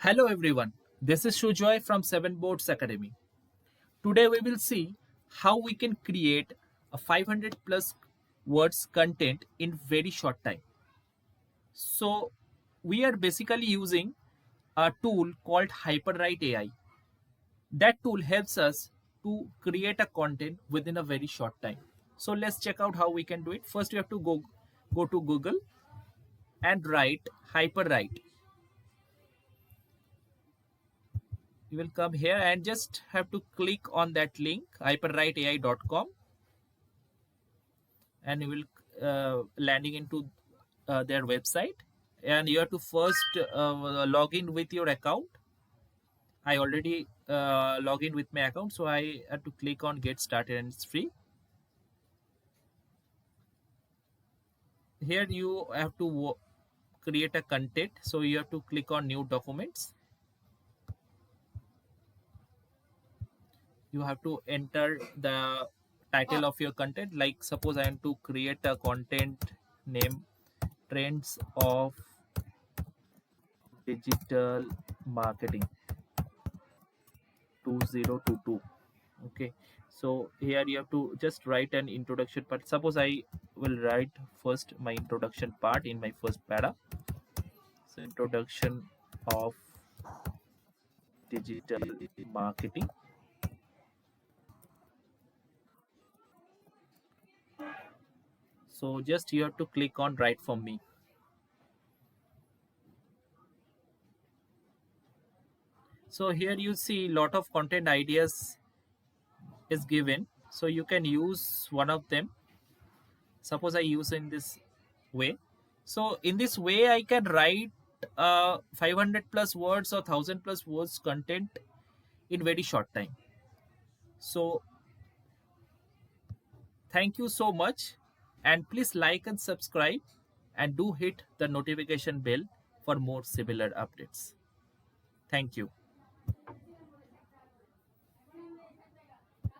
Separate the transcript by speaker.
Speaker 1: Hello everyone, this is Shujoy from 7boats Academy. Today we will see how we can create a 500 plus words content in very short time. So we are basically using a tool called HyperWrite AI. That tool helps us to create a content within a very short time. So let's check out how we can do it. First we have to go to Google and write HyperWrite. You will come here and just have to click on that link hyperwriteai.com, and you will landing into their website, and you have to first log in with your account. I already log in with my account, so I have to click on get started, and it's free. Here you have to create a content, so you have to click on new documents. You have to enter the title of your content, like suppose I want to create a content name trends of digital marketing 2022. Okay, so here you have to just write an introduction part. Suppose I will write first my introduction part in my first para. So introduction of digital marketing. So just you have to click on write for me. So here you see lot of content ideas is given, so you can use one of them. Suppose I use in this way. So in this way I can write 500 plus words or 1000 plus words content in very short time. So thank you so much, and please like and subscribe, and do hit the notification bell for more similar updates. Thank you.